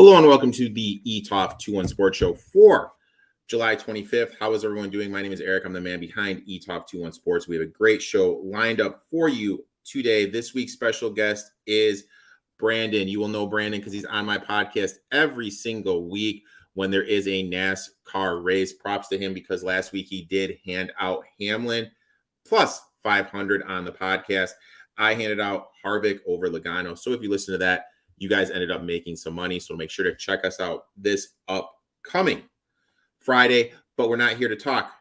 Hello and welcome to the Etoft21sports Show for July 25th. How is everyone doing? My name is Eric. I'm the man behind Etoft21sports. We have a great show lined up for you today. This week's special guest is Brandon. You will know Brandon because he's on my podcast every single week when there is a NASCAR race. Props to him because last week he did hand out Hamlin plus 500 on the podcast. I handed out Harvick over Logano. So if you listen to that, you guys ended up making some money. So make sure to check us out this upcoming Friday. But we're not here to talk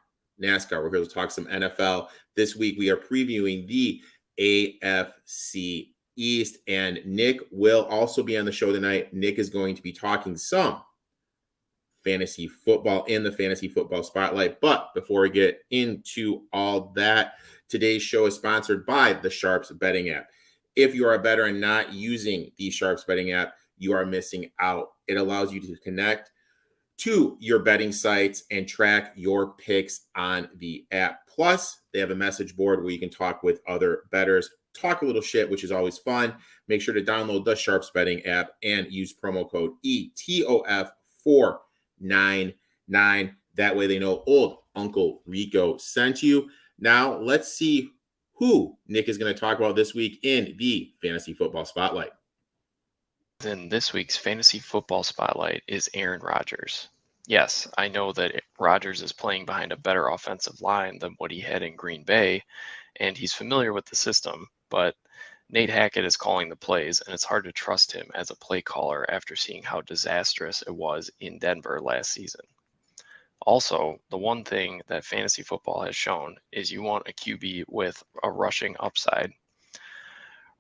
NASCAR. We're here to talk some NFL. This week we are previewing the AFC East. And Nick will also be on the show tonight. Nick is going to be talking some fantasy football in the fantasy football spotlight. But before we get into all that, today's show is sponsored by the Sharps Betting app. If you are a bettor and not using the Sharps Betting app, you are missing out. It allows you to connect to your betting sites and track your picks on the app. Plus, they have a message board where you can talk with other bettors, talk a little shit, which is always fun. Make sure to download the Sharps Betting app and use promo code ETOF499. That way they know old Uncle Rico sent you. Now, let's see who Nick is going to talk about this week in the Fantasy Football Spotlight. Then this week's Fantasy Football Spotlight is Aaron Rodgers. Yes, I know that Rodgers is playing behind a better offensive line than what he had in Green Bay, and he's familiar with the system, but Nate Hackett is calling the plays, and it's hard to trust him as a play caller after seeing how disastrous it was in Denver last season. Also, the one thing that fantasy football has shown is you want a QB with a rushing upside.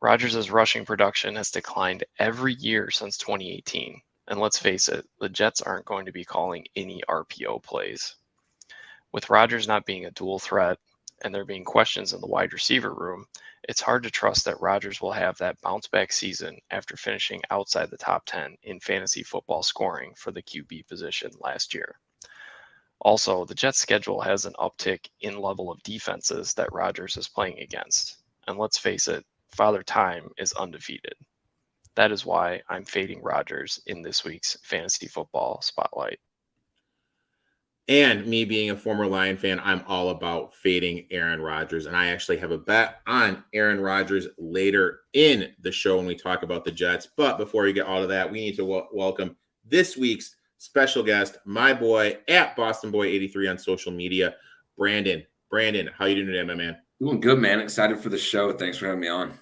Rodgers' rushing production has declined every year since 2018. And let's face it, the Jets aren't going to be calling any RPO plays. With Rodgers not being a dual threat and there being questions in the wide receiver room, it's hard to trust that Rodgers will have that bounce back season after finishing outside the top 10 in fantasy football scoring for the QB position last year. Also, the Jets' schedule has an uptick in level of defenses that Rodgers is playing against. And let's face it, Father Time is undefeated. That is why I'm fading Rodgers in this week's Fantasy Football Spotlight. And me being a former Lion fan, I'm all about fading Aaron Rodgers. And I actually have a bet on Aaron Rodgers later in the show when we talk about the Jets. But before we get all of that, we need to welcome this week's special guest, my boy at BostonBoy83 on social media, Brandon. Brandon, how you doing today, my man? Doing good, man. Excited for the show. Thanks for having me on.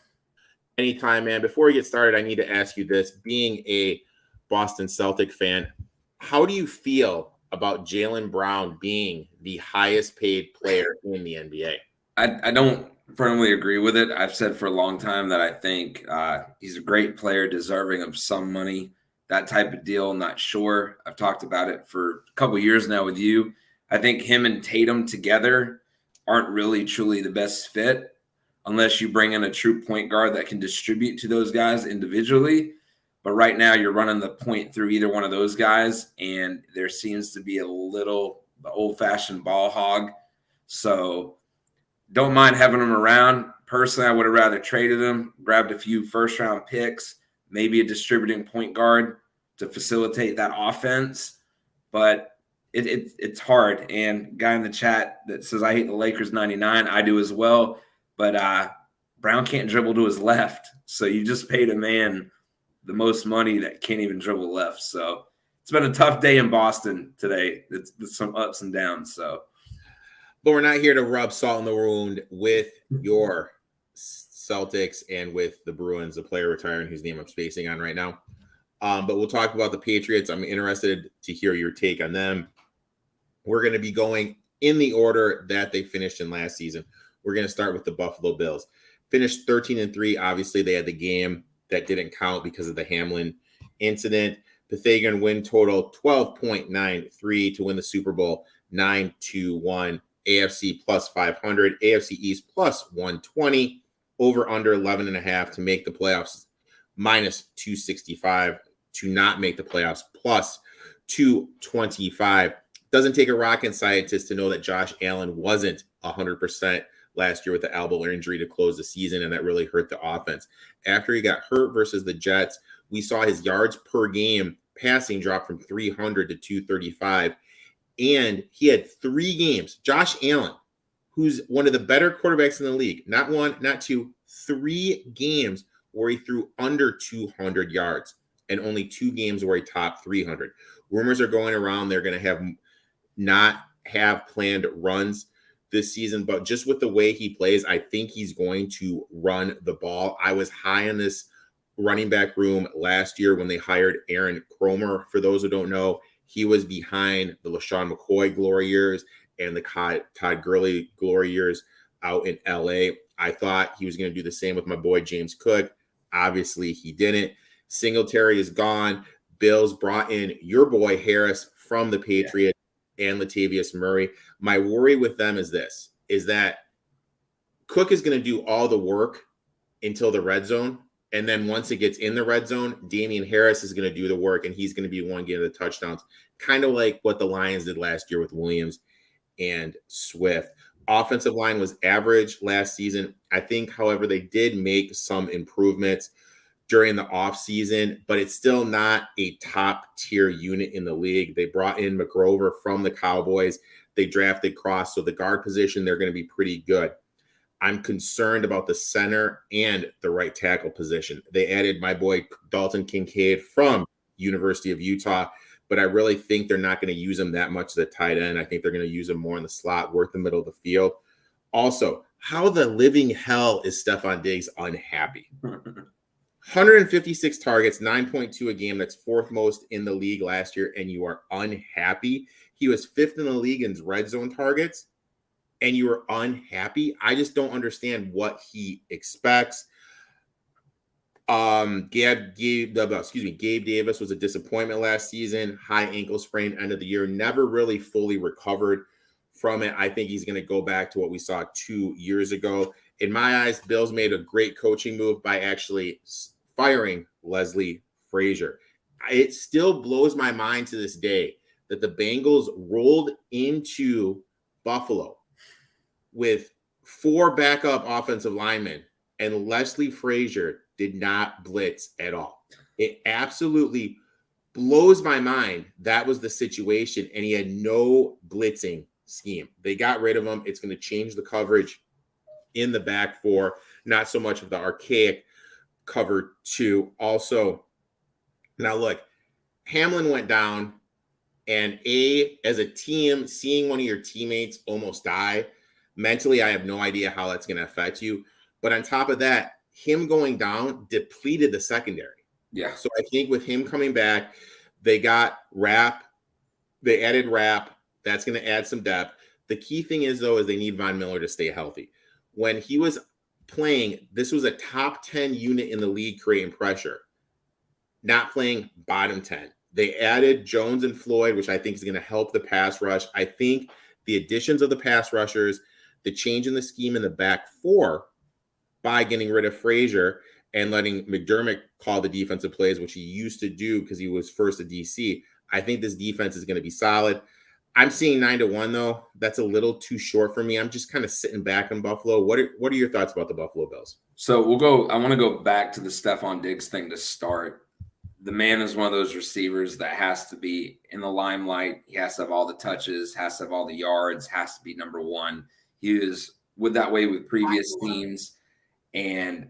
Anytime, man. Before we get started, I need to ask you this. Being a Boston Celtic fan, how do you feel about Jaylen Brown being the highest paid player in the NBA? I don't firmly agree with it. I've said for a long time that I think he's a great player, deserving of some money. That type of deal, not sure. I've talked about it for a couple of years now with you. I think him and Tatum together aren't really truly the best fit unless you bring in a true point guard that can distribute to those guys individually. But right now you're running the point through either one of those guys, and there seems to be a little old-fashioned ball hog. So don't mind having him around. Personally, I would have rather traded him, grabbed a few first-round picks, maybe a distributing point guard to facilitate that offense. But it's hard. And guy in the chat that says, I hate the Lakers 99, I do as well. But Brown can't dribble to his left. So you just paid a man the most money that can't even dribble left. So it's been a tough day in Boston today. It's some ups and downs. So, but we're not here to rub salt in the wound with your Celtics and with the Bruins, a player retiring whose name I'm spacing on right now. But we'll talk about the Patriots. I'm interested to hear your take on them. We're going to be going in the order that they finished in last season. We're going to start with the Buffalo Bills. Finished 13-3. Obviously, they had the game that didn't count because of the Hamlin incident. Pythagorean win total 12.93 to win the Super Bowl 9-1. AFC plus 500. AFC East plus 120. Over under 11.5 to make the playoffs, minus 265 to not make the playoffs, plus 225. Doesn't take a rocket scientist to know that Josh Allen wasn't 100% last year with the elbow injury to close the season, and that really hurt the offense. After he got hurt versus the Jets, we saw his yards per game passing dropped from 300 to 235. And he had 3 games. Josh Allen, who's one of the better quarterbacks in the league, not 1, not 2, 3 games where he threw under 200 yards and only 2 games where he topped 300. Rumors are going around they're going to not have planned runs this season, but just with the way he plays, I think he's going to run the ball. I was high on this running back room last year when they hired Aaron Cromer. For those who don't know, he was behind the LaShawn McCoy glory years and the Todd Gurley glory years out in LA. I thought he was going to do the same with my boy James Cook. Obviously, he didn't. Singletary is gone. Bills brought in your boy Harris from the Patriots and Latavius Murray. My worry with them is that Cook is going to do all the work until the red zone. And then once it gets in the red zone, Damian Harris is going to do the work, and he's going to be one getting the touchdowns, kind of like what the Lions did last year with Williams and Swift. Offensive line was average last season. I think, however, they did make some improvements during the offseason, but it's still not a top-tier unit in the league. They brought in McGrover from the Cowboys. They drafted Cross, so the guard position, they're going to be pretty good. I'm concerned about the center and the right tackle position. They added my boy Dalton Kincaid from University of Utah, but I really think they're not going to use him that much as a tight end. I think they're going to use him more in the slot, work the middle of the field. Also, how the living hell is Stephon Diggs unhappy? 156 targets, 9.2 a game. That's 4th most in the league last year, and you are unhappy. He was 5th in the league in red zone targets, and you are unhappy. I just don't understand what he expects. Gabe Davis was a disappointment last season. High ankle sprain end of the year. Never really fully recovered from it. I think he's going to go back to what we saw 2 years ago. In my eyes, Bills made a great coaching move by actually firing Leslie Frazier. It still blows my mind to this day that the Bengals rolled into Buffalo with 4 backup offensive linemen, and Leslie Frazier did not blitz at all. It absolutely blows my mind that was the situation, and he had no blitzing scheme. They got rid of him. It's going to change the coverage in the back 4, not so much of the archaic cover 2. Also, now look, Hamlin went down, and as a team, seeing one of your teammates almost die, mentally, I have no idea how that's going to affect you. But on top of that, him going down depleted the secondary. Yeah. So I think with him coming back, they got Rapp. They added Rapp. That's going to add some depth. The key thing is they need Von Miller to stay healthy. When he was playing, this was a top 10 unit in the league creating pressure, not playing bottom 10. They added Jones and Floyd, which I think is going to help the pass rush. I think the additions of the pass rushers, the change in the scheme in the back 4 by getting rid of Frazier and letting McDermott call the defensive plays, which he used to do because he was first at DC. I think this defense is going to be solid. I'm seeing 9-1 though. That's a little too short for me. I'm just kind of sitting back in Buffalo. What are your thoughts about the Buffalo Bills? So I want to go back to the Stephon Diggs thing to start. The man is one of those receivers that has to be in the limelight. He has to have all the touches, has to have all the yards, has to be number 1. He is that way with previous teams. And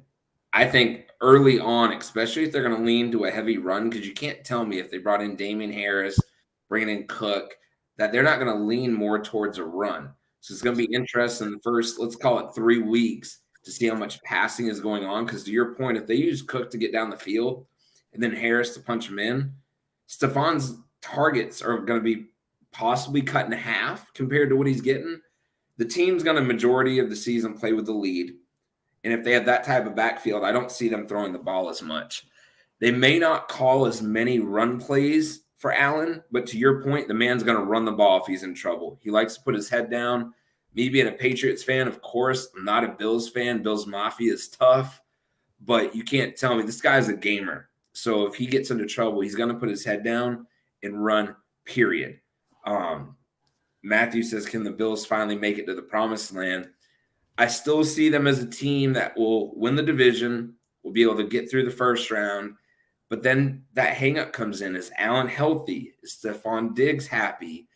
I think early on, especially if they're going to lean to a heavy run, because you can't tell me if they brought in Damian Harris, bringing in Cook, that they're not going to lean more towards a run. So it's going to be interesting in the first, let's call it 3 weeks, to see how much passing is going on. Because to your point, if they use Cook to get down the field and then Harris to punch him in, Stephon's targets are going to be possibly cut in half compared to what he's getting. The team's going to majority of the season play with the lead. And if they have that type of backfield, I don't see them throwing the ball as much. They may not call as many run plays for Allen, but to your point, the man's going to run the ball if he's in trouble. He likes to put his head down. Me being a Patriots fan, of course, I'm not a Bills fan. Bills Mafia is tough, but you can't tell me. This guy's a gamer. So if he gets into trouble, he's going to put his head down and run, period. Matthew says, can the Bills finally make it to the promised land? I still see them as a team that will win the division, will be able to get through the first round. But then that hangup comes in. Is Allen healthy? Is Stephon Diggs happy?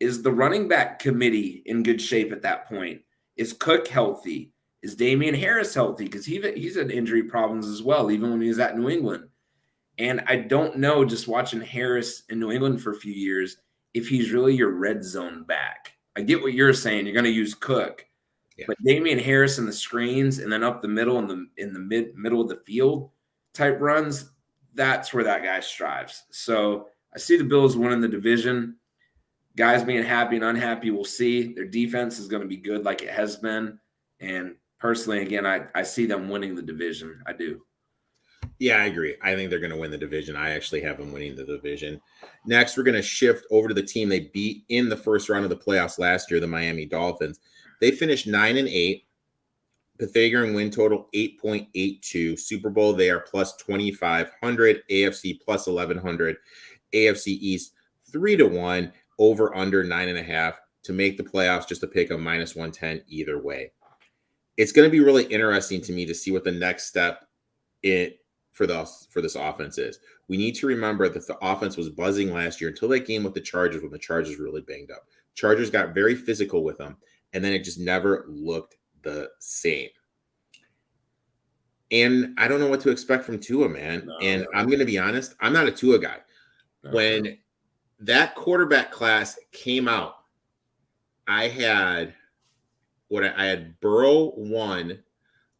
Is the running back committee in good shape at that point? Is Cook healthy? Is Damian Harris healthy? Because he's had injury problems as well, even when he was at New England. And I don't know, just watching Harris in New England for a few years, if he's really your red zone back. I get what you're saying. You're going to use Cook. Yeah. But Damian Harris in the screens and then up the middle in the middle of the field type runs, that's where that guy strives. So I see the Bills winning the division. Guys being happy and unhappy, we'll see. Their defense is going to be good like it has been. And personally, again, I see them winning the division. I do. Yeah, I agree. I think they're going to win the division. I actually have them winning the division. Next, we're going to shift over to the team they beat in the first round of the playoffs last year, the Miami Dolphins. They finished 9-8. Pythagorean win total 8.82. Super Bowl, they are plus 2,500. AFC plus 1,100. AFC East 3-1. Over under 9.5 to make the playoffs. Just to pick a minus 110 either way. It's going to be really interesting to me to see what the next step for this offense is. We need to remember that the offense was buzzing last year until that game with the Chargers when the Chargers really banged up. Chargers got very physical with them, and then it just never looked the same. And I don't know what to expect from Tua, man. And I'm going to be honest, I'm not a Tua guy. When that quarterback class came out, I had Burrow 1,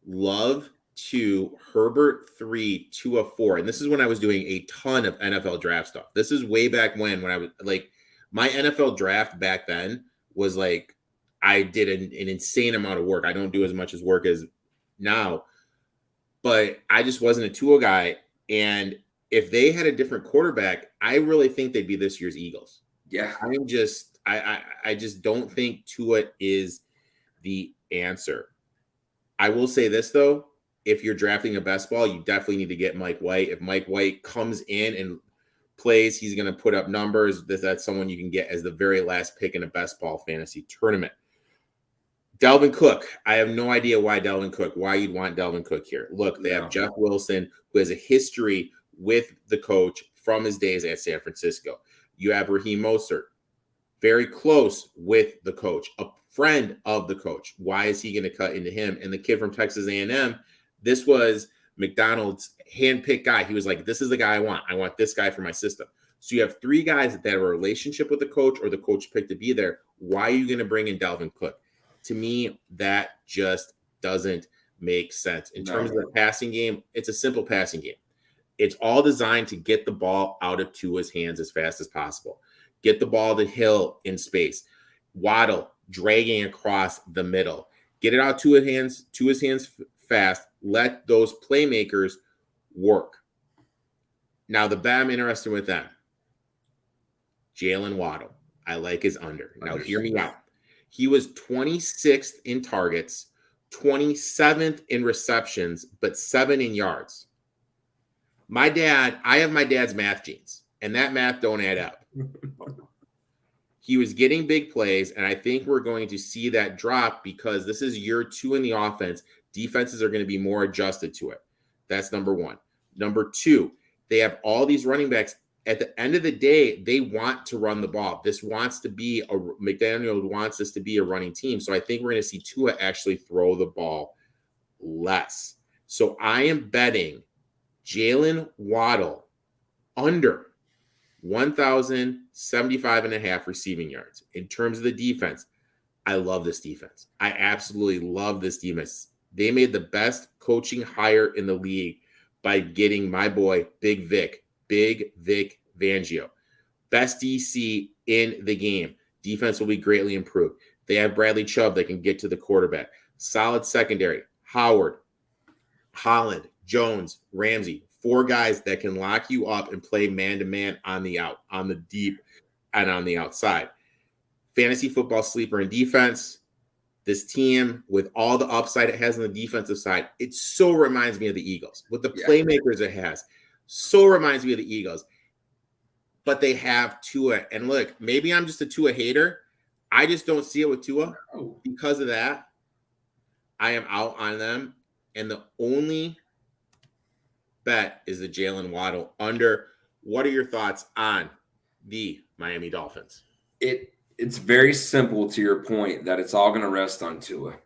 Love 2, Herbert 3, Tua 4. And this is when I was doing a ton of NFL draft stuff. This is way back when I was like, my NFL draft back then was like, I did an insane amount of work. I don't do as much work as now, but I just wasn't a Tua guy. And if they had a different quarterback, I really think they'd be this year's Eagles. Yeah. I just don't think Tua is the answer. I will say this, though. If you're drafting a best ball, you definitely need to get Mike White. If Mike White comes in and plays, he's going to put up numbers. That's someone you can get as the very last pick in a best ball fantasy tournament. Dalvin Cook. I have no idea why you'd want Dalvin Cook here. Look, they have Jeff Wilson, who has a history with the coach from his days at San Francisco. You have Raheem Mostert, very close with the coach, a friend of the coach. Why is he going to cut into him? And the kid from Texas A&M, this was McDonald's handpicked guy. He was like, this is the guy I want. I want this guy for my system. So you have three guys that have a relationship with the coach or the coach picked to be there. Why are you going to bring in Dalvin Cook? To me, that just doesn't make sense. In terms of the passing game, it's a simple passing game. It's all designed to get the ball out of Tua's hands as fast as possible. Get the ball to Hill in space. Waddle dragging across the middle. Get it out to his hands fast. Let those playmakers work. Now, the bet I'm interested with them. Jalen Waddle. I like his under. Now, hear me out. He was 26th in targets, 27th in receptions, but 7 in yards. I have my dad's math genes, and that math don't add up. He was getting big plays, and I think we're going to see that drop because this is year 2 in the offense. Defenses are going to be more adjusted to it. That's number 1. Number 2, they have all these running backs. At the end of the day, they want to run the ball. McDaniel wants this to be a running team. So I think we're going to see Tua actually throw the ball less. So I am betting Jalen Waddle under 1,075.5 receiving yards. In terms of the defense, I love this defense. I absolutely love this defense. They made the best coaching hire in the league by getting my boy, Big Vic Fangio. Best DC in the game. Defense will be greatly improved. They have Bradley Chubb that can get to the quarterback. Solid secondary. Howard, Holland, Jones, Ramsey. 4 guys that can lock you up and play man-to-man on the deep, and on the outside. Fantasy football sleeper in defense. This team, with all the upside it has on the defensive side, it so reminds me of the Eagles. With the playmakers it has, so reminds me of the Eagles. But they have Tua. And look, maybe I'm just a Tua hater. I just don't see it with Tua. Because of that, I am out on them. And the only bet is the Jalen Waddle under. What are your thoughts on the Miami Dolphins? It's very simple to your point that it's all going to rest on Tua.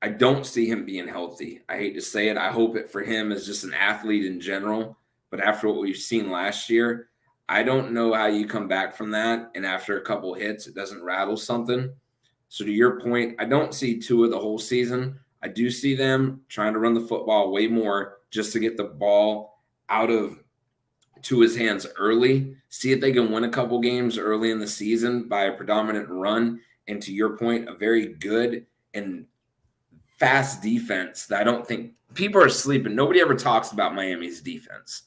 I don't see him being healthy. I hate to say it. I hope it for him as just an athlete in general. But after what we've seen last year, I don't know how you come back from that. And after a couple hits, it doesn't rattle something. So to your point, I don't see Tua the whole season. I do see them trying to run the football way more just to get the ball out of Tua's hands early. See if they can win a couple games early in the season by a predominant run. And to your point, a very good and fast defense that I don't think people are sleeping. Nobody ever talks about Miami's defense.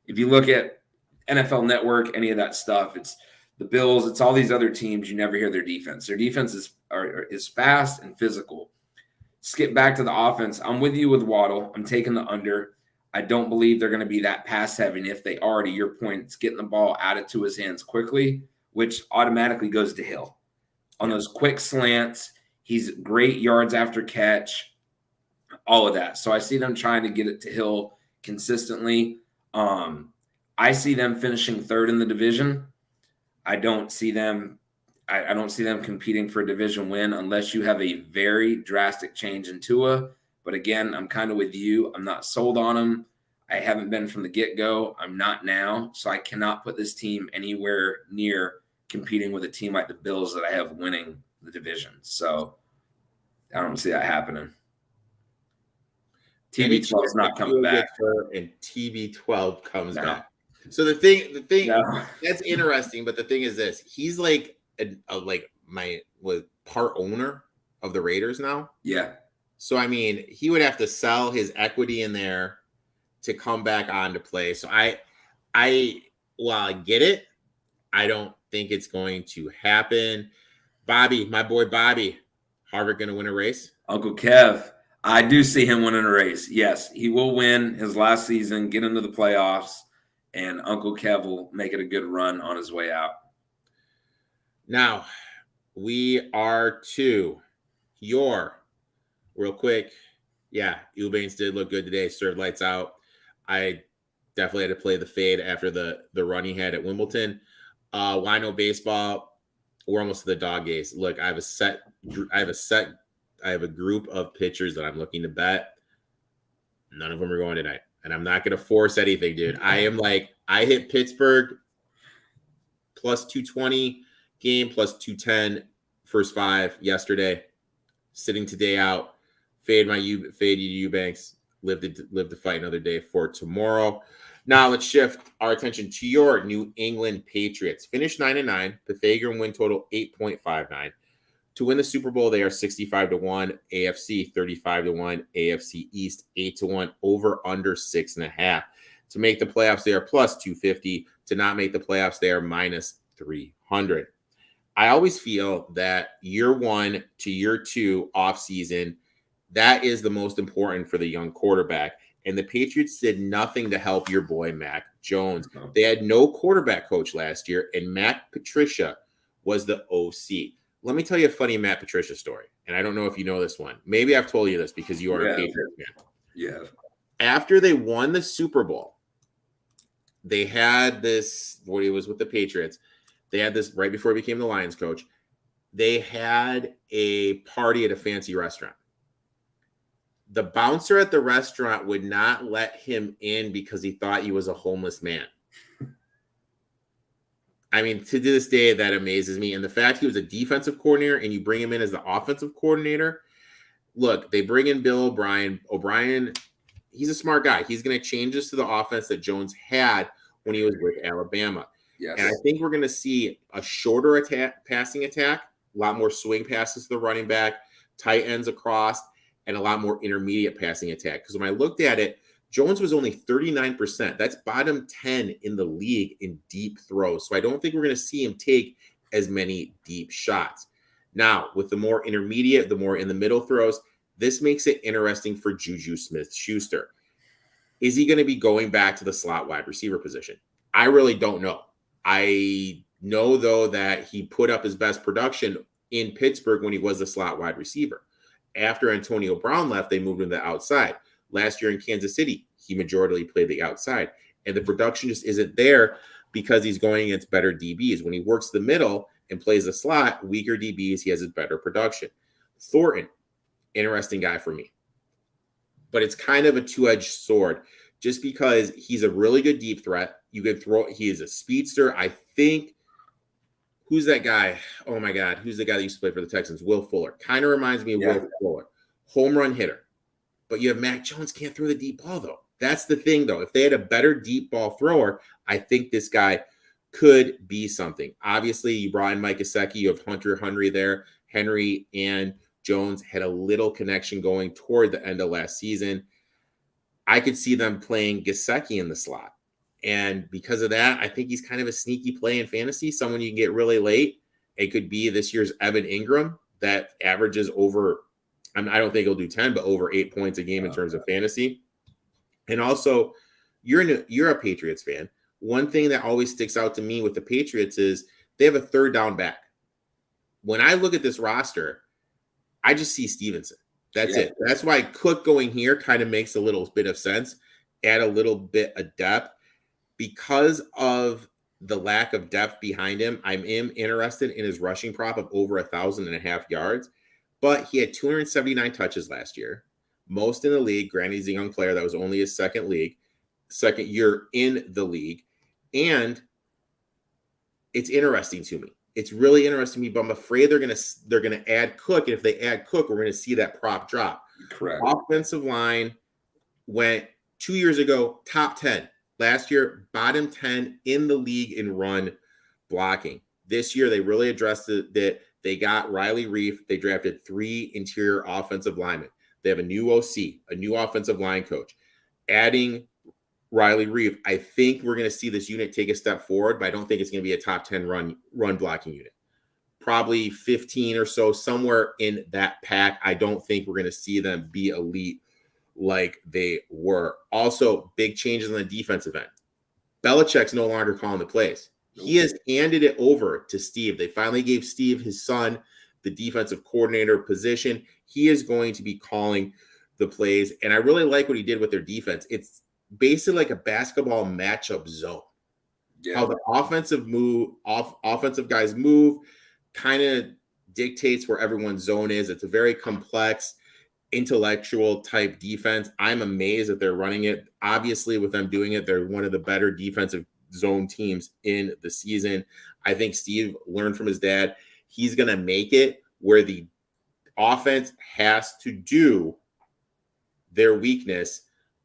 If you look at NFL Network, any of that stuff, it's the Bills, it's all these other teams. You never hear their defense. Their defense is fast and physical. Skip back to the offense. I'm with you with Waddle. I'm taking the under. I don't believe they're going to be that pass heavy. And if they are, to your point, it's getting the ball out of Tua's hands quickly, which automatically goes to Hill. On those quick slants, he's great yards after catch, all of that. So I see them trying to get it to Hill consistently. I see them finishing third in the division. I don't see them competing for a division win unless you have a very drastic change in Tua. But again, I'm kind of with you. I'm not sold on him. I haven't been from the get-go. I'm not now. So I cannot put this team anywhere near competing with a team like the Bills that I have winning the division. So I don't see that happening. TB12 is not coming back. And TB12 comes back. So the thing that's interesting, but the thing is this: he's like part owner of the Raiders now. Yeah. So I mean, he would have to sell his equity in there to come back on to play. So I get it. I don't think it's going to happen. Bobby, my boy Bobby, Harvard going to win a race? Uncle Kev, I do see him winning a race. Yes, he will win his last season, get into the playoffs, and Uncle Kev will make it a good run on his way out. Now, we are to your real quick. Yeah, Eubanks did look good today. Served lights out. I definitely had to play the fade after the run he had at Wimbledon. Wino baseball. We're almost to the dog days. Look, I have a group of pitchers that I'm looking to bet. None of them are going tonight. And I'm not going to force anything, dude. I hit Pittsburgh plus 220 game, plus 210 first five yesterday. Sitting today out. Fade you, Eubanks. Live to fight another day for tomorrow. Now let's shift our attention to your New England Patriots. Finished 9-9. Pythagorean win total 8.59. To win the Super Bowl, they are 65-1. AFC 35-1. AFC East 8-1. Over under 6.5. To make the playoffs, they are plus 250. To not make the playoffs, they are minus 300. I always feel that year one to year two off season, that is the most important for the young quarterback. And the Patriots did nothing to help your boy, Mac Jones. They had no quarterback coach last year, and Matt Patricia was the OC. Let me tell you a funny Matt Patricia story. And I don't know if you know this one. Maybe I've told you this because you are a Patriots fan. Yeah. After they won the Super Bowl, they had this, when he was with the Patriots, they had this right before he became the Lions coach. They had a party at a fancy restaurant. The bouncer at the restaurant would not let him in because he thought he was a homeless man. I mean, to this day, that amazes me. And the fact he was a defensive coordinator and you bring him in as the offensive coordinator. Look, they bring in Bill O'Brien. O'Brien, he's a smart guy. He's going to change this to the offense that Jones had when he was with Alabama. Yes. And I think we're going to see a shorter passing attack, a lot more swing passes to the running back, tight ends across, and a lot more intermediate passing attack. Because when I looked at it, Jones was only 39%. That's bottom 10 in the league in deep throws. So I don't think we're going to see him take as many deep shots. Now, with the more intermediate, the more in the middle throws, this makes it interesting for Juju Smith-Schuster. Is he going to be going back to the slot wide receiver position? I really don't know. I know, though, that he put up his best production in Pittsburgh when he was the slot wide receiver. After Antonio Brown left, they moved him to the outside. Last year in Kansas City, he majorly played the outside. And the production just isn't there because he's going against better DBs. When he works the middle and plays the slot, weaker DBs, he has a better production. Thornton, interesting guy for me. But it's kind of a two-edged sword just because he's a really good deep threat. You can throw, he is a speedster. I think, who's that guy? Oh my God, who's the guy that used to play for the Texans? Will Fuller. Kind of reminds me of Will Fuller. Home run hitter. But you have Mac Jones, can't throw the deep ball though. That's the thing though. If they had a better deep ball thrower, I think this guy could be something. Obviously, you brought in Mike Gesicki, you have Hunter Henry there. Henry and Jones had a little connection going toward the end of last season. I could see them playing Gesicki in the slot. And because of that, I think he's kind of a sneaky play in fantasy, someone you can get really late. It could be this year's Evan Ingram that averages over, I don't think he'll do 10, but over 8 points a game in terms of fantasy. And also, you're a Patriots fan. One thing that always sticks out to me with the Patriots is they have a third down back. When I look at this roster, I just see Stevenson. That's it. That's why Cook going here kind of makes a little bit of sense. Add a little bit of depth. Because of the lack of depth behind him, I'm interested in his rushing prop of over 1,500 yards. But he had 279 touches last year, most in the league. Granted, he's a young player. That was only his second year in the league. And it's interesting to me. It's really interesting to me, but I'm afraid they're gonna add Cook. And if they add Cook, we're going to see that prop drop. Correct. Offensive line went 2 years ago, top 10. Last year, bottom 10 in the league in run blocking. This year, they really addressed it. That they got Riley Reef. They drafted 3 interior offensive linemen. They have a new OC, a new offensive line coach. Adding Riley Reef, I think we're going to see this unit take a step forward, but I don't think it's going to be a top 10 run blocking unit. Probably 15 or so, somewhere in that pack. I don't think we're going to see them be elite like they were. Also, big changes on the defensive end. Belichick's no longer calling the plays. He has handed it over to Steve. They finally gave Steve, his son, the defensive coordinator position. He is going to be calling the plays, and I really like what he did with their defense. It's basically like a basketball matchup zone. How the offensive guys move kind of dictates where everyone's zone is. It's a very complex, intellectual type defense. I'm amazed that they're running it. Obviously, with them doing it, they're one of the better defensive zone teams in the season. I think Steve learned from his dad. He's going to make it where the offense has to do their weakness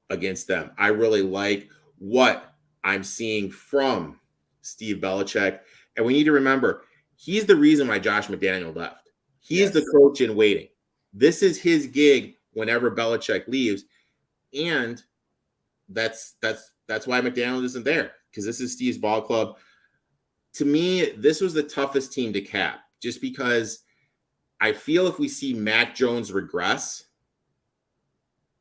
against them. I really like what I'm seeing from Steve Belichick. And we need to remember, he's the reason why Josh McDaniel left. He's the coach in waiting. This is his gig whenever Belichick leaves. And that's why McDaniel isn't there, because this is Steve's ball club. To me, this was the toughest team to cap, just because I feel if we see Mac Jones regress,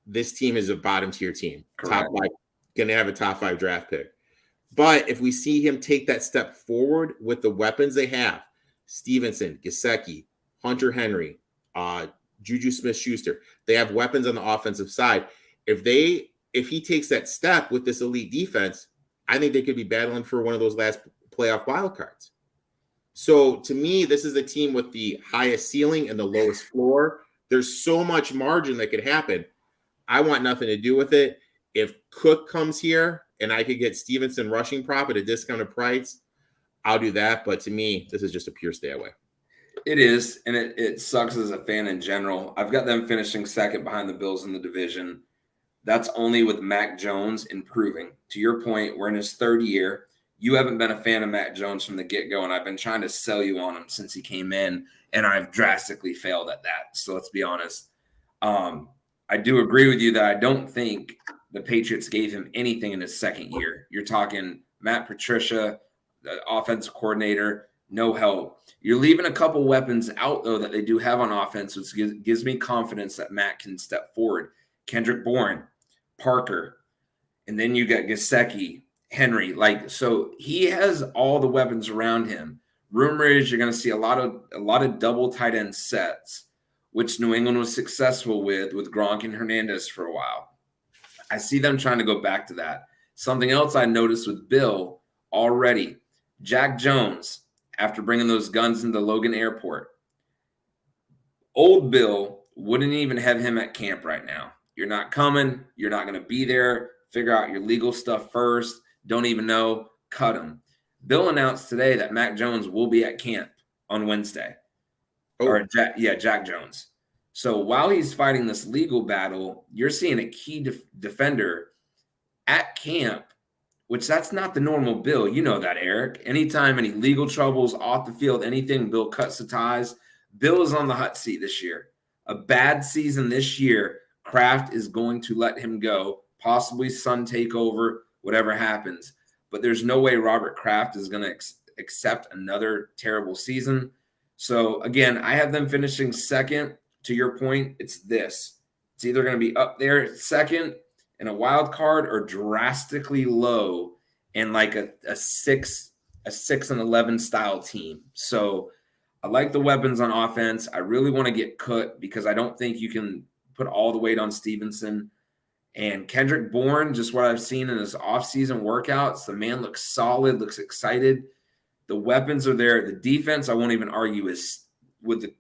this team is a bottom tier team. Correct. Top 5, going to have a top 5 draft pick. But if we see him take that step forward with the weapons they have, Stevenson, Gesicki, Hunter Henry, Juju Smith-Schuster, they have weapons on the offensive side. If he takes that step with this elite defense, I think they could be battling for one of those last playoff wild cards. So to me, this is a team with the highest ceiling and the lowest floor. There's so much margin that could happen. I want nothing to do with it. If Cook comes here and I could get Stevenson rushing prop at a discounted price, I'll do that. But to me, this is just a pure stay away. It is, and it sucks as a fan in general. I've got them finishing second behind the Bills in the division. That's only with Mac Jones improving. To your point, we're in his 3rd year. You haven't been a fan of Mac Jones from the get-go, and I've been trying to sell you on him since he came in, and I've drastically failed at that. So let's be honest. I do agree with you that I don't think the Patriots gave him anything in his 2nd year. You're talking Matt Patricia, the offensive coordinator, no help. You're leaving a couple weapons out, though, that they do have on offense, which gives me confidence that Matt can step forward. Kendrick Bourne, Parker, and then you got Gesicki, Henry. So he has all the weapons around him. Rumor is you're going to see a lot of double tight end sets, which New England was successful with Gronk and Hernandez for a while. I see them trying to go back to that. Something else I noticed with Bill already, Jack Jones, after bringing those guns into Logan Airport, old Bill wouldn't even have him at camp right now. You're not coming. You're not going to be there. Figure out your legal stuff first. Don't even know. Cut him. Bill announced today that Mac Jones will be at camp on Wednesday. Jack Jones. So while he's fighting this legal battle, you're seeing a key defender at camp, which that's not the normal Bill. You know that, Eric. Anytime any legal troubles off the field, anything, Bill cuts the ties. Bill is on the hot seat this year. A bad season this year, Kraft is going to let him go, possibly Sun take over, whatever happens. But there's no way Robert Kraft is going to accept another terrible season. So, again, I have them finishing second. To your point, it's this. It's either going to be up there second in a wild card or drastically low in like a 6-11 style team. So I like the weapons on offense. I really want to get Cook because I don't think you can put all the weight on Stevenson. And Kendrick Bourne, just what I've seen in his offseason workouts, the man looks solid, looks excited. The weapons are there. The defense, I won't even argue, is with the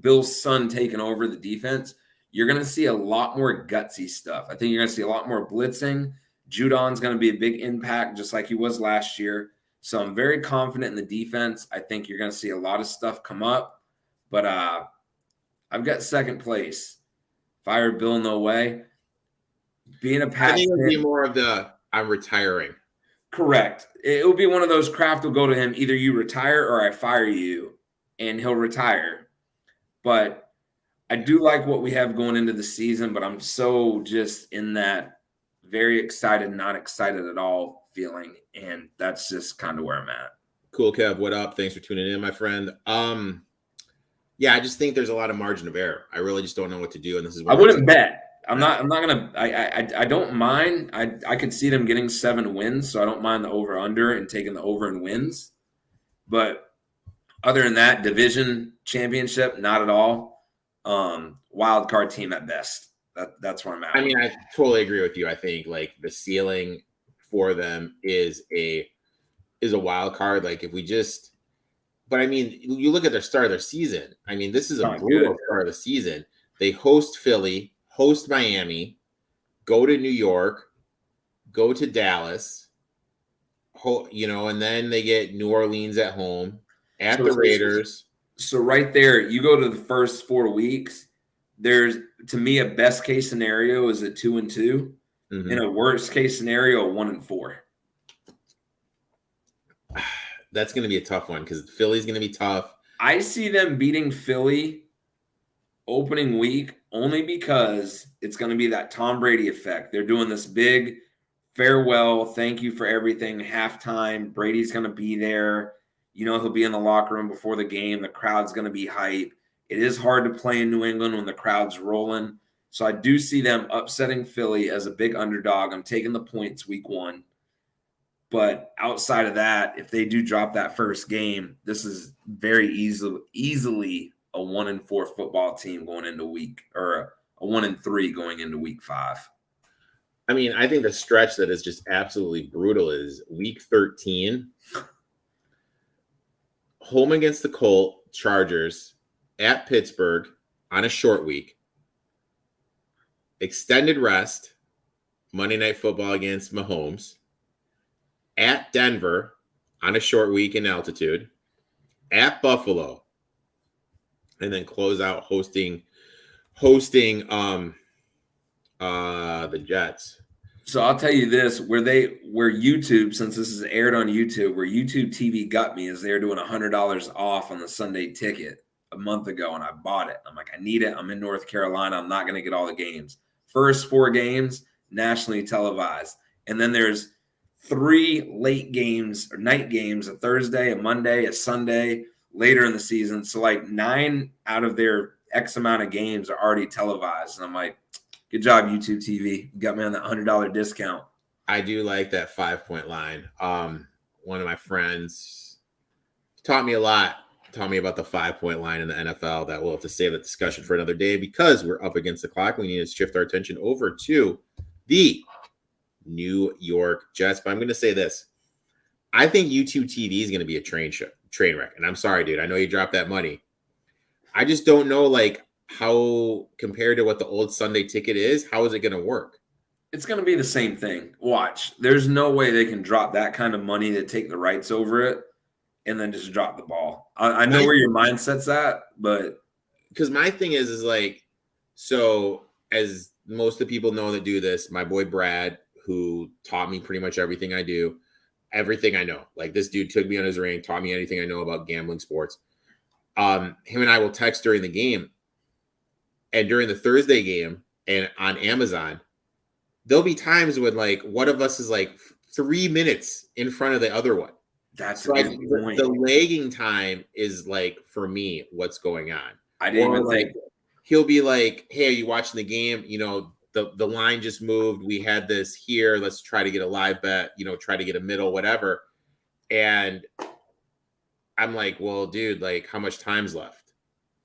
Bill's son taking over the defense. You're going to see a lot more gutsy stuff. I think you're going to see a lot more blitzing. Judon's going to be a big impact, just like he was last year. So I'm very confident in the defense. I think you're going to see a lot of stuff come up. But I've got second place. Fire Bill, no way. Being a Pats, I think it would be more of the I'm retiring. Correct. It will be one of those. Kraft will go to him, either you retire or I fire you, and he'll retire. But I do like what we have going into the season, but I'm so just in that very excited, not excited at all feeling, and that's just kind of where I'm at. Cool, Kev. What up? Thanks for tuning in, my friend. Yeah, I just think there's a lot of margin of error. I really just don't know what to do, and this is. I wouldn't bet. I'm not gonna. I don't mind. I could see them getting 7 wins, so I don't mind the over under and taking the over in wins. But other than that, division championship, not at all. Wild card team at best. That's where I'm at. I mean, I totally agree with you. I think like the ceiling for them is a wild card. Like if we just, but I mean, you look at their start of their season. I mean, this is a brutal start of the season. They host Philly, host Miami, go to New York, go to Dallas, and then they get New Orleans at home, at the Raiders. So right there, you go to the first 4 weeks. There's, to me, a best case scenario is a 2-2. Mm-hmm. In a worst case scenario, 1-4. That's going to be a tough one because Philly's going to be tough. I see them beating Philly opening week only because it's going to be that Tom Brady effect. They're doing this big farewell, thank you for everything, halftime. Brady's going to be there. He'll be in the locker room before the game. The crowd's going to be hype. It is hard to play in New England when the crowd's rolling. So I do see them upsetting Philly as a big underdog. I'm taking the points week 1. But outside of that, if they do drop that first game, this is very easily a 1-4 football team going into a 1-3 going into week 5. I mean, I think the stretch that is just absolutely brutal is week 13. Home against the Chargers, at Pittsburgh on a short week, extended rest, Monday Night Football against Mahomes, at Denver on a short week in altitude, at Buffalo, and then close out hosting the Jets. So I'll tell you this, where YouTube, since this is aired on YouTube, where YouTube TV got me is they're doing $100 off on the Sunday ticket a month ago, and I bought it. I'm like, I need it. I'm in North Carolina. I'm not going to get all the games. First 4 games, nationally televised. And then there's 3 late games or night games, a Thursday, a Monday, a Sunday, later in the season. So like 9 out of their X amount of games are already televised. And I'm like, good job, YouTube TV. You got me on that $100 discount. I do like that 5-point line. One of my friends taught me a lot. Taught me about the 5-point line in the NFL. That we'll have to save that discussion for another day because we're up against the clock. We need to shift our attention over to the New York Jets. But I'm going to say this. I think YouTube TV is going to be a train wreck. And I'm sorry, dude. I know you dropped that money. I just don't know, like, how compared to what the old Sunday ticket is, how is it going to work? It's going to be the same thing. Watch. There's no way they can drop that kind of money to take the rights over it and then just drop the ball. I know where your mindset's at, but because my thing is like, so as most of the people know that do this, my boy Brad, who taught me pretty much everything I do, everything I know. Like, this dude took me on his ring, taught me anything I know about gambling sports. Him and I will text during the game, and during the Thursday game and on Amazon, there'll be times when, like, one of us is like 3 minutes in front of the other one. That's like the lagging time is, like, for me, what's going on. I didn't even think. He'll be like, hey, are you watching the game? You know, the line just moved. We had this here. Let's try to get a live bet, you know, try to get a middle, whatever. And I'm like, well, dude, like, how much time's left?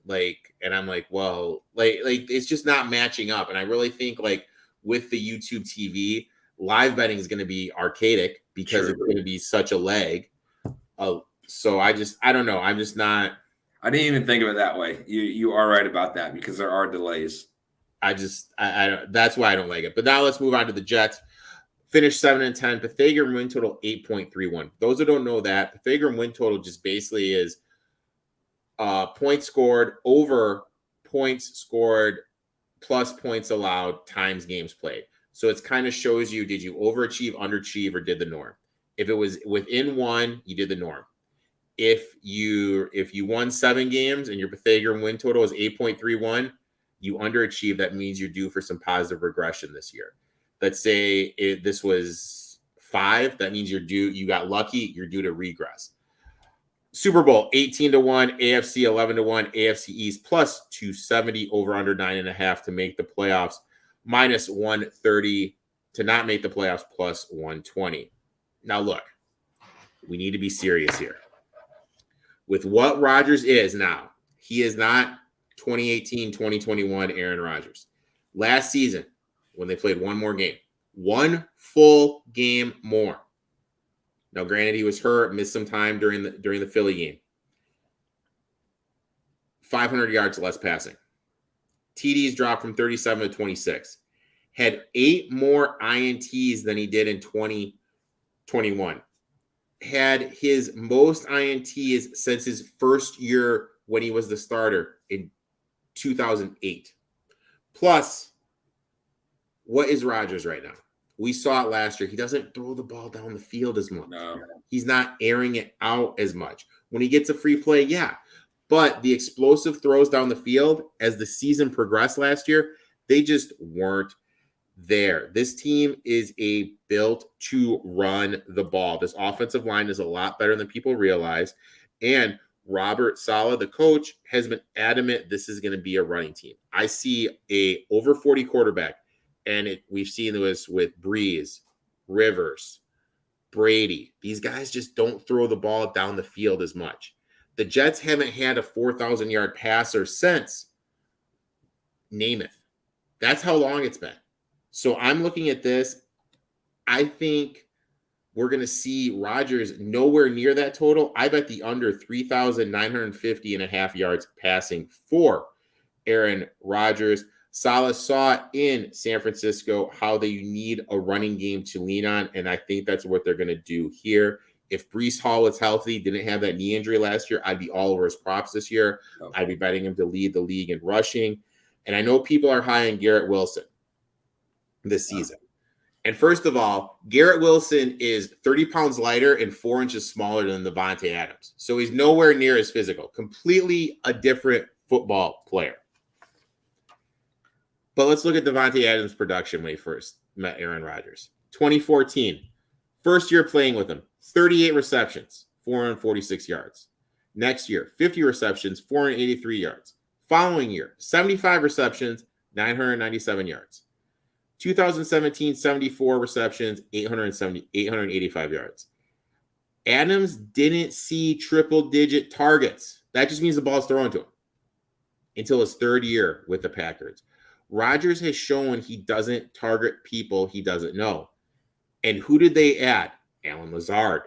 Like, and I'm like, well, like it's just not matching up. And I really think, like, with the YouTube TV, live betting is going to be archaic because it's going to be such a lag. So I don't know. I'm just not. I didn't even think of it that way. You are right about that because there are delays. I that's why I don't like it. But now let's move on to the Jets. Finished 7-10. Pythagorean win total 8.31. Those who don't know that, Pythagorean win total just basically is points scored over points scored plus points allowed times games played. So it's kind of shows you, did you overachieve, underachieve, or did the norm? If it was within one, you did the norm. If you won 7 games and your Pythagorean win total is 8.31, you underachieve. That means you're due for some positive regression this year. Let's say this was 5. That means you're due. You got lucky. You're due to regress. Super Bowl 18-1, AFC 11-1, AFC East plus 270 over under 9.5 to make the playoffs, minus 130 to not make the playoffs, plus 120. Now look, we need to be serious here. With what Rodgers is now, he is not 2018, 2021 Aaron Rodgers. Last season, when they played one more game, one full game more. Now, granted, he was hurt, missed some time during the Philly game. 500 yards less passing. TDs dropped from 37 to 26. Had 8 more INTs than he did in 2021. Had his most INTs since his first year when he was the starter in 2008. Plus, what is Rodgers right now? We saw it last year. He doesn't throw the ball down the field as much. No. He's not airing it out as much. When he gets a free play, yeah. But the explosive throws down the field as the season progressed last year, they just weren't there. This team is built to run the ball. This offensive line is a lot better than people realize. And Robert Saleh, the coach, has been adamant this is going to be a running team. I see a over 40 quarterback. And we've seen this with Breeze, Rivers, Brady. These guys just don't throw the ball down the field as much. The Jets haven't had a 4,000-yard passer since Namath. That's how long it's been. So I'm looking at this. I think we're going to see Rodgers nowhere near that total. I bet the under 3,950.5 yards passing for Aaron Rodgers. Saleh saw in San Francisco how they need a running game to lean on, and I think that's what they're going to do here. If Breece Hall was healthy, didn't have that knee injury last year, I'd be all over his props this year. Okay. I'd be betting him to lead the league in rushing. And I know people are high on Garrett Wilson this season. And first of all, Garrett Wilson is 30 pounds lighter and 4 inches smaller than Davante Adams. So he's nowhere near as physical. Completely a different football player. But let's look at Davante Adams' production when he first met Aaron Rodgers. 2014, first year playing with him, 38 receptions, 446 yards. Next year, 50 receptions, 483 yards. Following year, 75 receptions, 997 yards. 2017, 74 receptions, 885 yards. Adams didn't see triple-digit targets. That just means the ball's thrown to him until his third year with the Packers. Rodgers has shown he doesn't target people he doesn't know. And who did they add? Alan Lazard,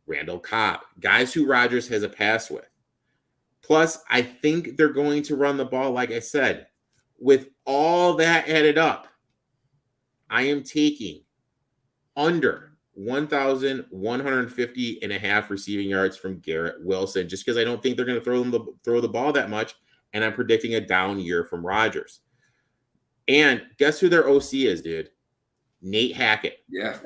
Randall Cobb, guys who Rodgers has a pass with. Plus, I think they're going to run the ball, like I said. With all that added up, I am taking under 1,150 and a half receiving yards from Garrett Wilson, just because I don't think they're going to throw the ball that much, and I'm predicting a down year from Rodgers. And guess who their OC is, dude? Nate Hackett. Yeah.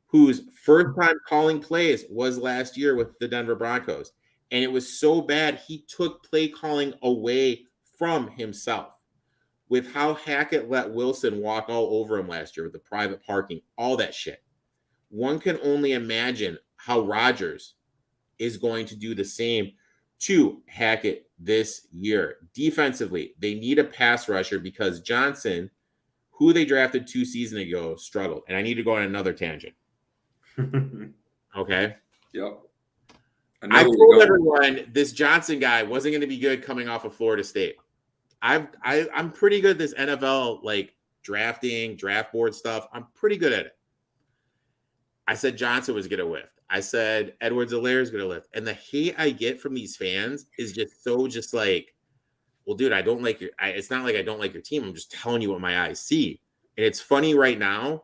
Whose first time calling plays was last year with the Denver Broncos. And it was so bad, he took play calling away from himself. With how Hackett let Wilson walk all over him last year with the private parking, all that shit. One can only imagine how Rodgers is going to do the same to Hackett this year. Defensively, they need a pass rusher because Johnson, who they drafted 2 seasons ago, struggled. And I need to go on another tangent. Okay? Yep. I told everyone this Johnson guy wasn't going to be good coming off of Florida State. I'm pretty good at this NFL, like, drafting, draft board stuff. I'm pretty good at it. I said Johnson was going to whiff. I said Edwards-Helaire is going to lift. And the hate I get from these fans is just like, well, dude, I don't like your – it's not like I don't like your team. I'm just telling you what my eyes see. And it's funny right now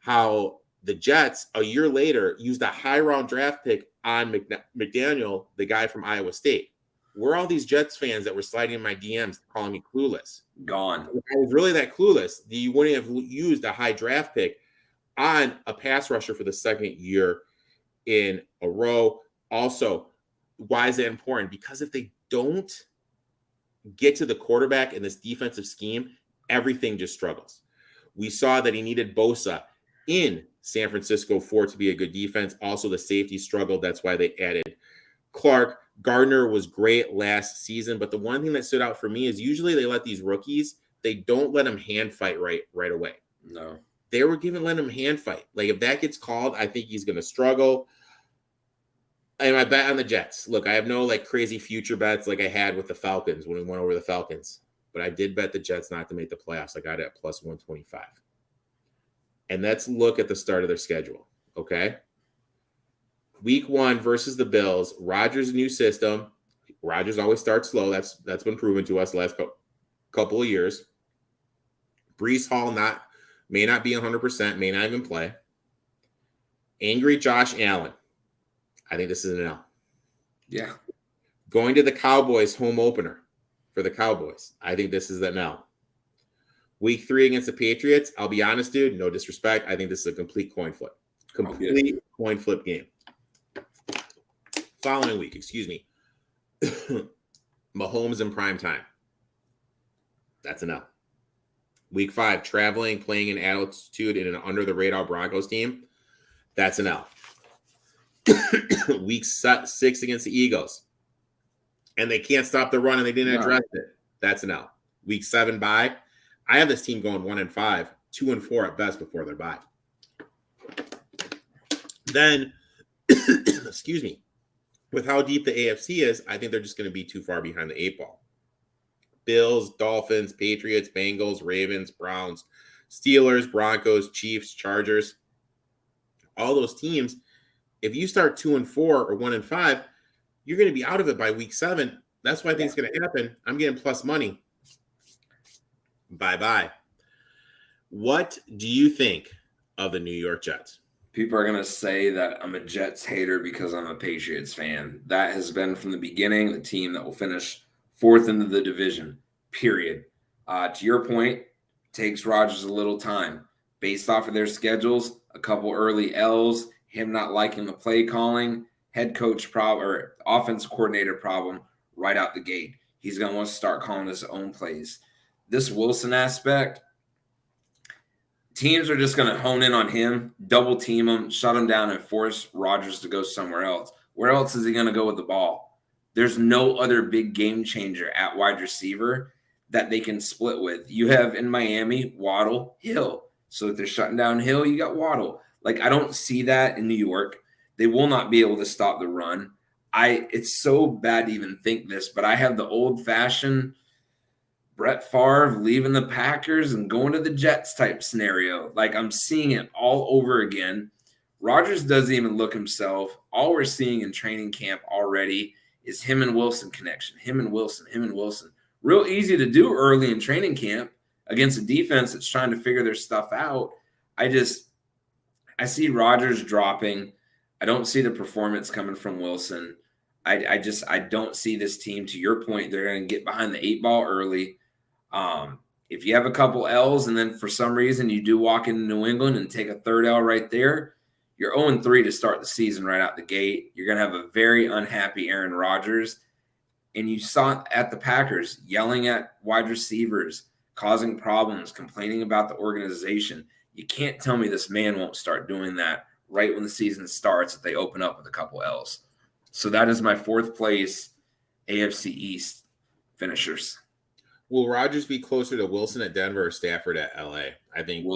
how the Jets, a year later, used a high-round draft pick on McDaniel, the guy from Iowa State. Where are all these Jets fans that were sliding in my DMs calling me clueless? Gone. If I was really that clueless, you wouldn't have used a high draft pick on a pass rusher for the second year in a row. Also, why is that important? Because if they don't get to the quarterback in this defensive scheme, everything just struggles. We saw that he needed Bosa in San Francisco for it to be a good defense. Also, the safety struggled. That's why they added Clark. Gardner was great last season, but the one thing that stood out for me is usually they let these rookies, they don't let them hand fight right away. No. They were letting him hand fight. Like, if that gets called, I think he's going to struggle. And I bet on the Jets. Look, I have no, like, crazy future bets like I had with the Falcons when we went over the Falcons. But I did bet the Jets not to make the playoffs. I got it at plus 125. And let's look at the start of their schedule, okay? Week 1 versus the Bills. Rodgers' new system. Rodgers always starts slow. That's been proven to us the last couple of years. Breece Hall may not be 100%, may not even play. Angry Josh Allen. I think this is an L. Yeah. Going to the Cowboys home opener for the Cowboys. I think this is an L. Week 3 against the Patriots. I'll be honest, dude. No disrespect. I think this is a complete coin flip. Complete coin flip game. Following week, excuse me. Mahomes in prime time. That's an L. Week 5, traveling, playing in altitude in an under-the-radar Broncos team. That's an L. Week 6 against the Eagles. And they can't stop the run, and they didn't address it. That's an L. Week 7 bye. I have this team going 1-5, 2-4 at best before their bye. Then, excuse me, with how deep the AFC is, I think they're just going to be too far behind the 8 ball. Bills, Dolphins, Patriots, Bengals, Ravens, Browns, Steelers, Broncos, Chiefs, Chargers. All those teams, if you start 2-4 or 1-5, you're going to be out of it by week 7. That's why I think it's going to happen. I'm getting plus money. Bye-bye. What do you think of the New York Jets? People are going to say that I'm a Jets hater because I'm a Patriots fan. That has been from the beginning the team that will finish 4th in the division, period. To your point, takes Rodgers a little time. Based off of their schedules, a couple early L's, him not liking the play calling, head coach problem or offense coordinator problem right out the gate. He's going to want to start calling his own plays. This Wilson aspect, teams are just going to hone in on him, double team him, shut him down, and force Rodgers to go somewhere else. Where else is he going to go with the ball? There's no other big game changer at wide receiver that they can split with. You have in Miami, Waddle, Hill. So if they're shutting down Hill, you got Waddle. Like, I don't see that in New York. They will not be able to stop the run. It's so bad to even think this, but I have the old-fashioned Brett Favre leaving the Packers and going to the Jets type scenario. Like, I'm seeing it all over again. Rodgers doesn't even look himself. All we're seeing in training camp already is him and Wilson connection, him and Wilson, him and Wilson. Real easy to do early in training camp against a defense that's trying to figure their stuff out. I see Rodgers dropping. I don't see the performance coming from Wilson. I don't see this team, to your point, they're going to get behind the 8 ball early. If you have a couple L's and then for some reason you do walk into New England and take a third L right there, you're 0-3 to start the season right out the gate. You're going to have a very unhappy Aaron Rodgers. And you saw it at the Packers, yelling at wide receivers, causing problems, complaining about the organization. You can't tell me this man won't start doing that right when the season starts if they open up with a couple L's. So that is my 4th place AFC East finishers. Will Rodgers be closer to Wilson at Denver or Stafford at LA? I think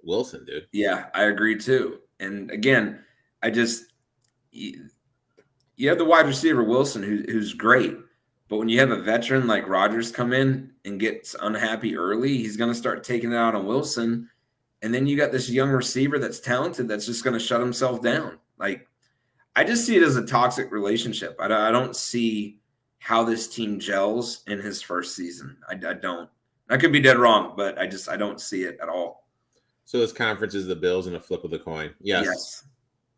Wilson, dude. Yeah, I agree too. And again, you have the wide receiver Wilson who's great, but when you have a veteran like Rodgers come in and gets unhappy early, he's going to start taking it out on Wilson. And then you got this young receiver that's talented that's just going to shut himself down. Like, I just see it as a toxic relationship. I don't see how this team gels in his first season. I don't. I could be dead wrong, but I don't see it at all. So this conference is the Bills and a flip of the coin. Yes.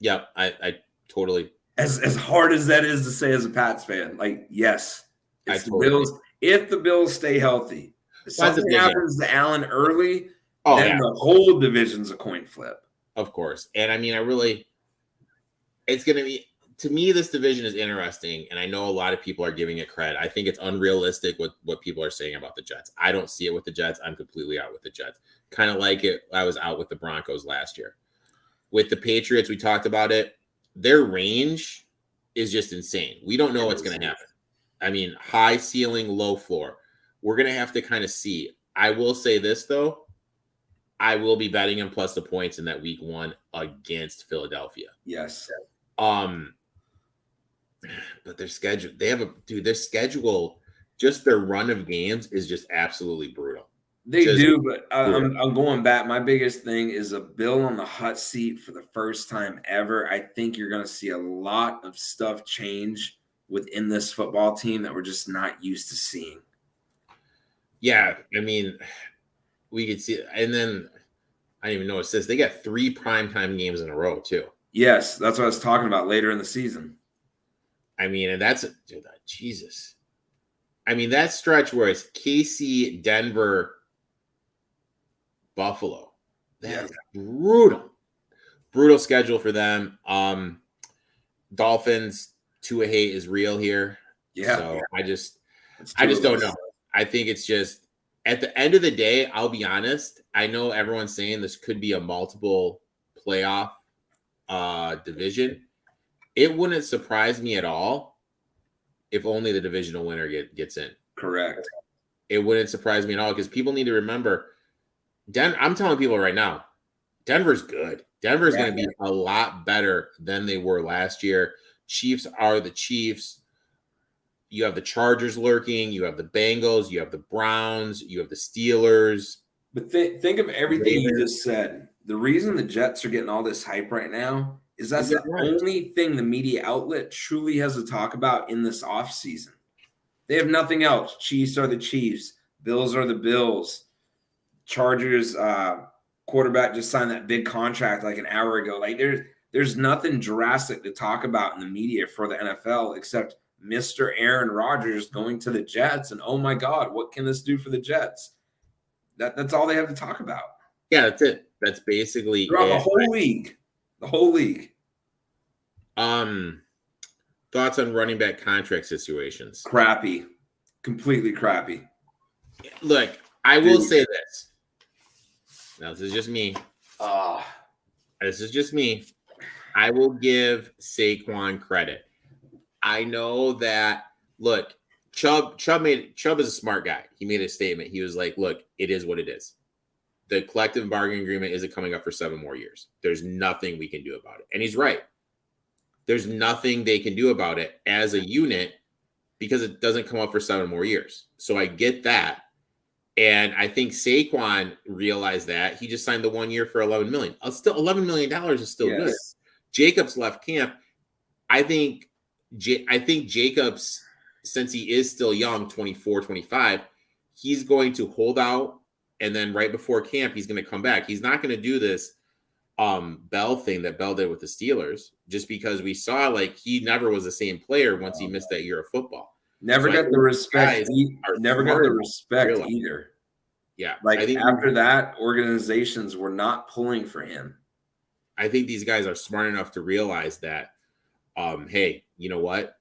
Yep. I totally. As hard as that is to say as a Pats fan, like, yes, if the Bills stay healthy, if something happens to Allen early, then the whole division's a coin flip. Of course. And I mean, it's going to be, to me, this division is interesting. And I know a lot of people are giving it credit. I think it's unrealistic what people are saying about the Jets. I don't see it with the Jets. I'm completely out with the Jets. Kind of like it. I was out with the Broncos last year. With the Patriots, we talked about it. Their range is just insane. We don't know what's going to happen. I mean, high ceiling, low floor. We're going to have to kind of see. I will say this, though. I will be betting him plus the points in that week 1 against Philadelphia. Yes. But their schedule, their schedule, just their run of games is just absolutely brutal. They do, but I'm going back. My biggest thing is a Bill on the hot seat for the first time ever. I think you're going to see a lot of stuff change within this football team that we're just not used to seeing. Yeah, I mean, we could see, and then I don't even know what it says. They got 3 primetime games in a row too. Yes, that's what I was talking about later in the season. I mean, and that's Jesus. I mean, that stretch where it's KC, Denver, Buffalo. That is brutal. Brutal schedule for them. Dolphins, Tua hate is real here. Yeah. So I just don't know. I think it's just at the end of the day, I'll be honest. I know everyone's saying this could be a multiple playoff division. It wouldn't surprise me at all if only the divisional winner gets in. Correct. It wouldn't surprise me at all because people need to remember I'm telling people right now, Denver's good. Denver's going to be a lot better than they were last year. Chiefs are the Chiefs. You have the Chargers lurking. You have the Bengals. You have the Browns. You have the Steelers. But think of everything you just said. The reason the Jets are getting all this hype right now is that's the only thing the media outlet truly has to talk about in this offseason. They have nothing else. Chiefs are the Chiefs. Bills are the Bills. Chargers quarterback just signed that big contract like an hour ago. Like there's nothing drastic to talk about in the media for the NFL except Mr. Aaron Rodgers going to the Jets. And oh my God, what can this do for the Jets? That's all they have to talk about. Yeah, that's it. That's basically throughout the whole league. The whole league. Thoughts on running back contract situations? Crappy. Completely crappy. Look, I will say this. Now, this is just me. This is just me. I will give Saquon credit. I know that, look, Chubb is a smart guy. He made a statement. He was like, look, it is what it is. The collective bargaining agreement isn't coming up for 7 more years. There's nothing we can do about it. And he's right. There's nothing they can do about it as a unit because it doesn't come up for 7 more years. So I get that. And I think Saquon realized that. He just signed the 1 year for $11 million. Still, $11 million is still good. Jacobs left camp. I think Jacobs, since he is still young, 24, 25, he's going to hold out. And then right before camp, he's going to come back. He's not going to do this Bell thing that Bell did with the Steelers, just because we saw like he never was the same player once he missed that year of football. Never got the respect. Never got the respect either. Yeah. Like I think after that, organizations were not pulling for him. I think these guys are smart enough to realize that, hey, you know what?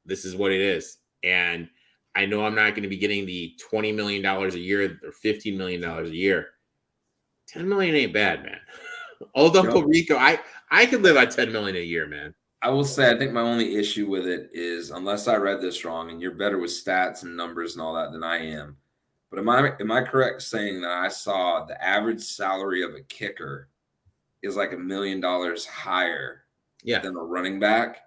This is what it is. And I know I'm not going to be getting the $20 million a year or $15 million a year. $10 million ain't bad, man. Old Uncle Rico, I could live on $10 million a year, man. I will say, I think my only issue with it is, unless I read this wrong, and you're better with stats and numbers and all that than I am, but am I correct saying that I saw the average salary of a kicker is like $1 million higher than a running back?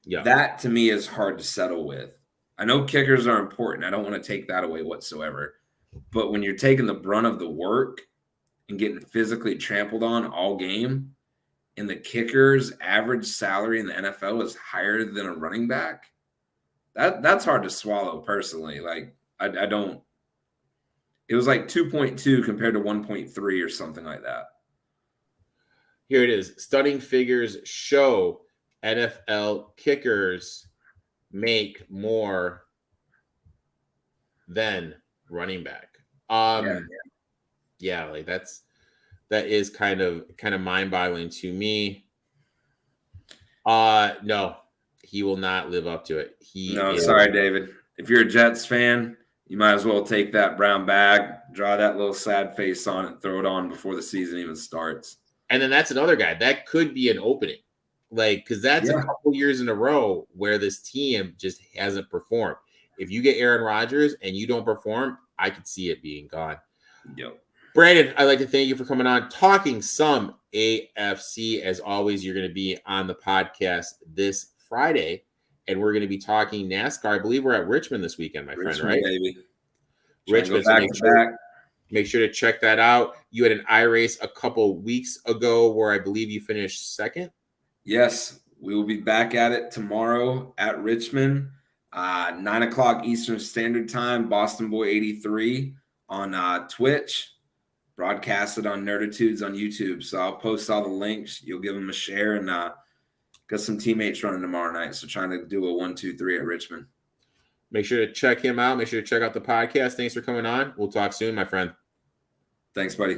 Yeah, that to me is hard to settle with. I know kickers are important. I don't want to take that away whatsoever. But when you're taking the brunt of the work and getting physically trampled on all game, and the kicker's average salary in the NFL is higher than a running back, that's hard to swallow personally. Like I don't. It was like 2.2 compared to 1.3 or something like that. Here it is. Stunning figures show NFL kickers make more than running back. Yeah, like that is kind of mind-boggling to me. No, he will not live up to it. Sorry, David. If you're a Jets fan, you might as well take that brown bag, draw that little sad face on it, throw it on before the season even starts. And then that's another guy. That could be an opening. Like, because that's a couple years in a row where this team just hasn't performed. If you get Aaron Rodgers and you don't perform, I could see it being gone. Yep. Brandon, I'd like to thank you for coming on, talking some AFC. As always, you're going to be on the podcast this Friday, and we're going to be talking NASCAR. I believe we're at Richmond this weekend, my friend, right? Baby. Richmond. Make sure to check that out. You had an iRace a couple weeks ago where I believe you finished second. Yes, we will be back at it tomorrow at Richmond, 9:00 Eastern Standard Time. Boston Boy 83 on Twitch. Broadcasted on Nerditudes on YouTube. So I'll post all the links. You'll give them a share, and got some teammates running tomorrow night. So trying to do a 1, 2, 3 at Richmond. Make sure to check him out. Make sure to check out the podcast. Thanks for coming on. We'll talk soon, my friend. Thanks, buddy.